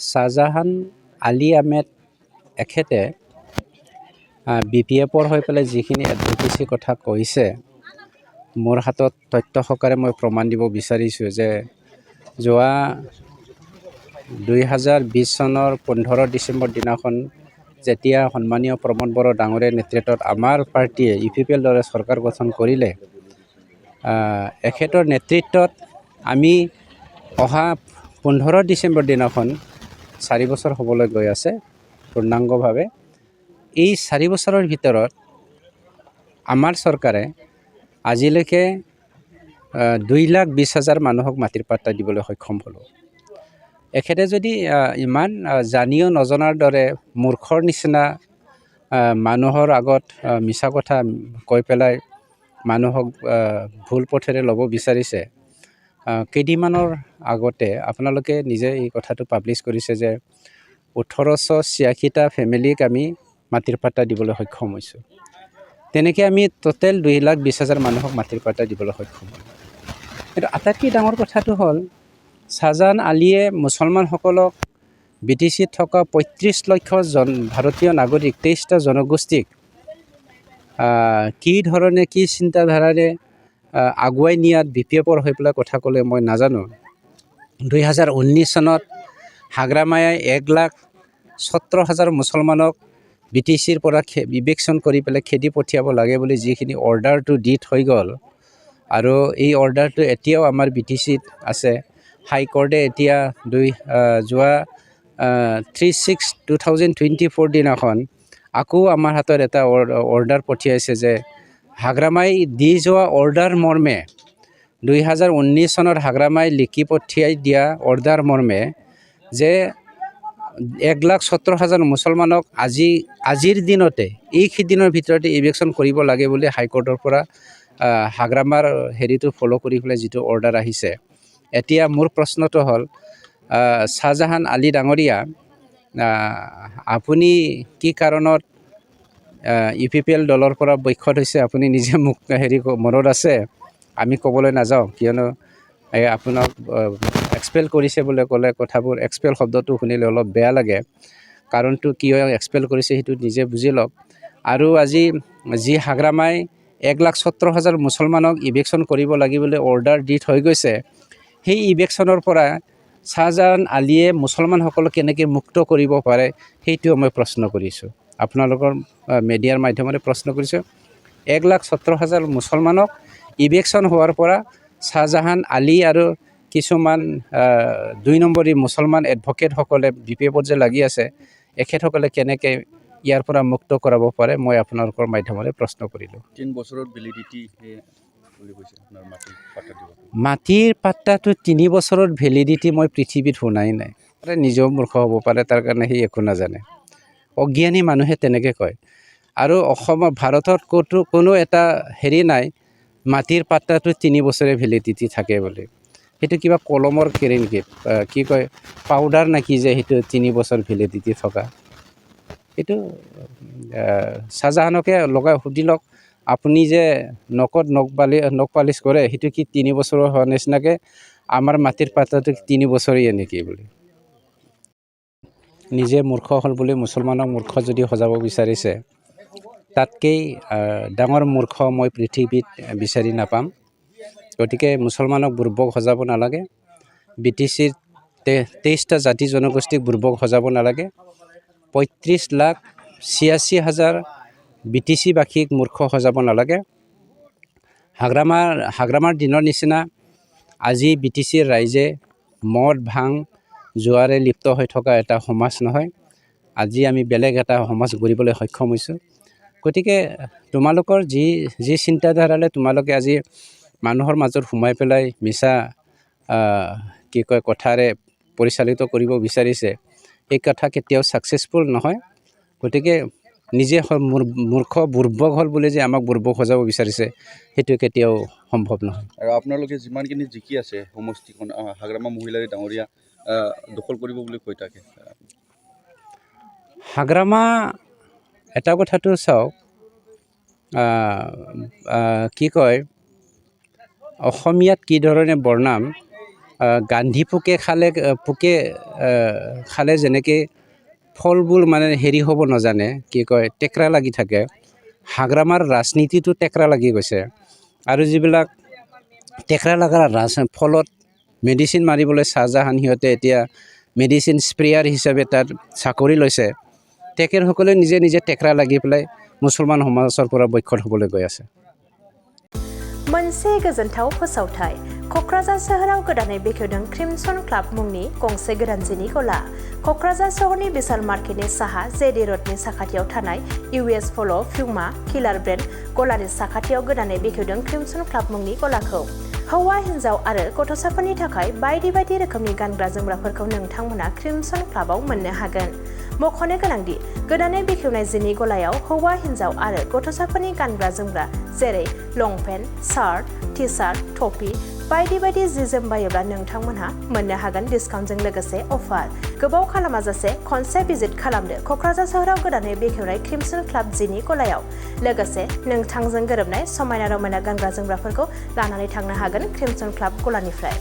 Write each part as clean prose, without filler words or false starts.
শ্বাহজাহান আলী আহমেদ এখেতে BPFৰ হৈ পেলাই যিখিনি এডভকেচি কথা কৈছে, মোৰ হাতত তথ্য সহকাৰে মই প্ৰমাণ দিব বিচাৰিছোঁ যে যোৱা 2020 চনৰ 15 ডিচেম্বৰ দিনাখন যেতিয়া সন্মানীয় প্ৰমোদ বড়ো ডাঙৰীয়া নেতৃত্বত আমাৰ পাৰ্টীয়ে UPPL দলে চৰকাৰ গঠন কৰিলে, এখেতৰ নেতৃত্বত আমি অহা 15 ডিচেম্বৰ দিনাখন 4 বছৰ হ'বলৈ গৈ আছে পূৰ্ণাংগভাৱে। এই 4 বছৰৰ ভিতৰত আমাৰ চৰকাৰে আজিলৈকে 2,20,000 মানুহক মাটিৰ পাট্টা দিবলৈ সক্ষম হ'ল। এখেতে যদি ইমান জানিও নজনাৰ দৰে মূৰ্খৰ নিচিনা মানুহৰ আগত মিছা কথা কৈ পেলাই মানুহক ভুল পথেৰে ল'ব বিচাৰিছে, কেইদিনমানৰ আগতে আপোনালোকে নিজে এই কথাটো পাব্লিছ কৰিছে যে 1886টা ফেমিলিক আমি মাটিৰ পাট্টা দিবলৈ সক্ষম হৈছোঁ। তেনেকৈ আমি টোটেল 2,20,000 মানুহক মাটিৰ পাট্টা দিবলৈ সক্ষম হ'লোঁ। কিন্তু আটাইতকৈ ডাঙৰ কথাটো হ'ল শ্বাহজাহান আলীয়ে মুছলমানসকলক BTCত থকা 35 লক্ষ ভাৰতীয় নাগৰিক 23টা জনগোষ্ঠীক কি ধৰণে কি চিন্তাধাৰাৰে আগুৱাই নিয়াত BPFৰ হৈ পেলাই কথা ক'লে মই নাজানো। 2019 চনত হাগ্ৰামায়াই 1,17,000 মুছলমানক BTCৰ পৰা ইভিকশ্যন কৰি পেলাই খেদি পঠিয়াব লাগে বুলি যিখিনি অৰ্ডাৰটো দি থৈ গ'ল, আৰু এই অৰ্ডাৰটো এতিয়াও আমাৰ BTCত আছে। হাইকোৰ্টে এতিয়া যোৱা 3/6/2024 দিনাখন আকৌ আমাৰ হাতত এটা অৰ্ডাৰ পঠিয়াইছে যে হাগ্ৰামাই দি যোৱা অৰ্ডাৰ মৰ্মে 2019 চনত হাগ্ৰামাই লিখি পঠিয়াই দিয়া অৰ্ডাৰ মৰ্মে যে 1,17,000 মুছলমানক আজিৰ দিনতে এইকেইদিনৰ ভিতৰতে ইভিকশ্যন কৰিব লাগে বুলি হাইকোৰ্টৰ পৰা হাগ্ৰামাৰ হেৰিটো ফ'ল' কৰি পেলাই যিটো অৰ্ডাৰ আহিছে। এতিয়া মোৰ প্ৰশ্নটো হ'ল, শ্বাহজাহান আলী ডাঙৰীয়া, আপুনি কি কাৰণত UPPL দলৰ পৰা বৈখ্যাত হৈছে আপুনি নিজে মোক মনত আছে, আমি ক'বলৈ নাযাওঁ, কিয়নো আপোনাক এক্সপেল কৰিছে বুলি ক'লে কথাবোৰ এক্সপেল শব্দটো শুনিলে অলপ বেয়া লাগে। কাৰণটো কিয় এক্সপেল কৰিছে সেইটো নিজে বুজি লওক। আৰু আজি যি হাগ্ৰামাই 1,17,000 মুছলমানক ইভিকশ্যন কৰিব লাগিবলৈ অৰ্ডাৰ দি থৈ গৈছে, সেই ইভিকশ্যনৰ পৰা শ্বাহজাহান আলীয়ে মুছলমানসকলক কেনেকৈ মুক্ত কৰিব পাৰে সেইটোও মই প্ৰশ্ন কৰিছোঁ, আপোনালোকৰ মিডিয়াৰ মাধ্যমেৰে প্ৰশ্ন কৰিছোঁ। 1,17,000 মুছলমানক ইভিকশ্যন হোৱাৰ পৰা শ্বাহজাহান আলী আৰু কিছুমান 2 নম্বৰী মুছলমান এডভকেটসকলে BPFত যে লাগি আছে, এখেতসকলে কেনেকৈ ইয়াৰ পৰা মুক্ত কৰাব পাৰে মই আপোনালোকৰ মাধ্যমেৰে প্ৰশ্ন কৰিলোঁ। 3 বছৰৰ ভেলিডিটি বুলি কৈছে আপোনাৰ মাটিৰ পাট্টাটো 3 বছৰৰ ভেলিডিটি মই পৃথিৱীত শুনাই নাই। নিজেও মূৰ্খ হ'ব পাৰে, তাৰ কাৰণে সি একো নাজানে। অজ্ঞানী মানুহে তেনেকৈ কয়। আৰু ভাৰতত কোনো এটা হেৰি নাই মাটিৰ পাট্টাটো 3 বছৰে ভেলিডিটি থাকে বুলি। সেইটো কিবা কলমৰ কি কয় পাউডাৰ নেকি যে সেইটো 3 বছৰ ভেলিডিটি থকা। সেইটো শ্বাহজাহানকে লগাই সুধি লওক, আপুনি যে নখত নখ পালিচ কৰে সেইটো কি 3 বছৰৰ হোৱা নিচিনাকৈ আমাৰ মাটিৰ পাট্টাটো 3 বছৰীয়া নেকি বুলি। নিজে মূৰ্খ হ'ল বুলি মুছলমানক মূৰ্খ যদি সজাব বিচাৰিছে, তাতকৈ ডাঙৰ মূৰ্খ মই পৃথিৱীত বিচাৰি নাপাম। গতিকে মুছলমানক বুৰ্বক সজাব নালাগে, BTCৰ 23টা জাতি জনগোষ্ঠীক বুৰ্বক সজাব নালাগে, 35,86,000 BTCবাসীক মূৰ্খ সজাব নালাগে। হাগ্ৰামাৰ দিনৰ নিচিনা আজি BTCৰ ৰাইজে মদ ভাং জুৱাৰে লিপ্ত হৈ থকা এটা সমাজ নহয়। আজি আমি বেলেগ এটা সমাজ গঢ়িবলৈ সক্ষম হৈছোঁ। গতিকে তোমালোকৰ যি চিন্তাধাৰালৈ তোমালোকে আজি মানুহৰ মাজত সোমাই পেলাই মিছা কি কয় কথাৰে পৰিচালিত কৰিব বিচাৰিছে, এই কথা কেতিয়াও ছাকচেছফুল নহয়। গতিকে নিজে মূৰ্খ বুৰ্বক হ'ল বুলি যে আমাক বুৰ্বক সজাব বিচাৰিছে সেইটো কেতিয়াও সম্ভৱ নহয়। আৰু আপোনালোকে যিমানখিনি জিকি আছে সমষ্টিখন হাগ্ৰামা মহিলাৰী ডাঙৰীয়া দখল কৰিব বুলি কৈ থাকে। হাগ্ৰামা এটা কথাটো চাওক, কি কয় অসমীয়াত কি ধৰণে বৰ্ণাম গান্ধী পোকে খালে যেনেকৈ ফলবোৰ মানে হেৰি হ'ব নাজানে কি কয় টেকৰা লাগি থাকে, হাগ্ৰামাৰ ৰাজনীতিটো টেকৰা লাগি গৈছে। আৰু যিবিলাক টেকৰা লগাৰ ফলত মেডিচিন মাৰিবলৈ চাহজাহান সিহঁতে এতিয়া মেডিচিন স্প্ৰেয়াৰ হিচাপে তাত চাকৰি লৈছে। তেখেতসকলে নিজে নিজে টেকৰা লাগি পেলাই মুছলমান সমাজৰ পৰা বৈক্ষত হ'বলৈ গৈ আছে। मोनसे गोजोनथाव फोसावथाय क'क्राझार सोहोराव गोदानै बेखेवदों क्रिमसन क्लाब मुंनि गंसे गोदान जिनि गला। क'क्राझार सहरनि बिशाल मार्केटनि साहा जेडि रडनि साखाथियाव थानाय US पल' प्युमा किलार ब्रेन्ड गलानि साखाथियाव गोदानै बेखेवदों क्रिमसन क्लाब मुंनि गलाखौ। हौवा हिन्जाव आरो गथ'साफोरनि थाखाय बायदि बायदि रोखोमनि गानग्रा जोमग्राफोरखौ नोंथांमोना क्रिमसन क्लाबाव मोननो हागोन। मख'नो गोनांदि गोदानै बेखेवनाय जिनि गलायाव हौवा हिन्जाव आरो गथ'साफोरनि गानग्रा जोमग्रा जेरै लंपेन्ट, शार्ट, टि शार्ट, टपि बायदि बायदि जि जोम बायोब्ला नोंथांमोनहा मोननो हागोन डिस्काउन्टजों लोगोसे अफार। गोबाव खालामाजासे खनसे भिजिट खालामदो क'क्राझार सोहोराव गोदानै बेखेवनाय क्रिमसन क्लाब जिनि गलायाव। लोगोसे नोंथांजों गोरोबनाय समायना रमायना गानग्रा जोमग्राफोरखौ लानानै थांनो हागोन क्रिमसन क्लाब गलानिफ्राय।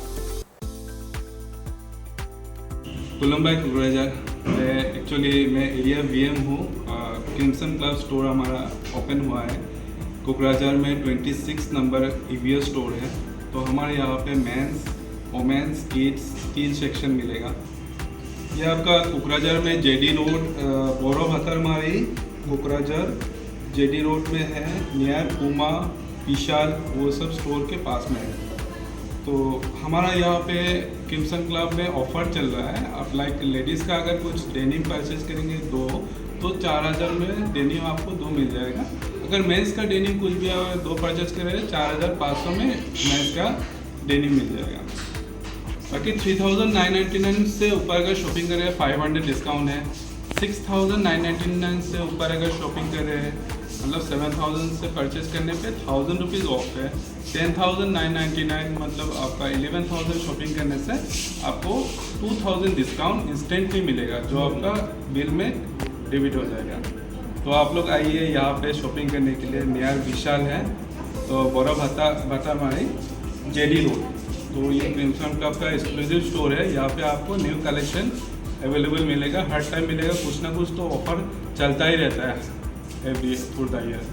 खुलुमबाय क'क्राझार। एक्चुअली मैं एरिया VM हूँ। क्रिमसन क्लब स्टोर हमारा ओपन हुआ है कोकराझार में 26 नंबर EVS स्टोर है। तो हमारे यहाँ पे मेंस, वोमेंस, किड्स 3 सेक्शन मिलेगा। ये आपका कोकराझार में JD रोड बोरो भतरमारी कोकराझार JD रोड में है, नियर पूमा विशाल वो सब स्टोर के पास में है। तो हमारा यहाँ पे क्रिमसन क्लब में ऑफ़र चल रहा है। आप लाइक लेडीज़ का अगर कुछ डेनिम परचेज करेंगे दो तो 4000 में डेनिम आपको 2 मिल जाएगा। अगर मेंस का डेनिम कुछ भी अगर 2 परचेज करेंगे 4500 में मेंस का डेनिम मिल जाएगा। बाकी 3999 से ऊपर अगर शॉपिंग करें 500 डिस्काउंट है। 6999 से ऊपर अगर शॉपिंग करें मतलब 7000 से परचेज करने पे 1000 रुपीज़ ऑफ है। 10,999 मतलब आपका 11,000 शॉपिंग करने से आपको 2000 डिस्काउंट इंस्टेंटली मिलेगा जो आपका बिल में डेबिट हो जाएगा। तो आप लोग आइए यहाँ पे शॉपिंग करने के लिए। नियर विशाल है तो बोरा भतरमारी JD रोड। तो ये क्रिमसन क्लब का एक्सक्लूसिव स्टोर है। यहाँ पे आपको न्यू कलेक्शन अवेलेबल मिलेगा, हर टाइम मिलेगा। कुछ ना कुछ तो ऑफर चलता ही रहता है एवरी थ्रू द ईयर।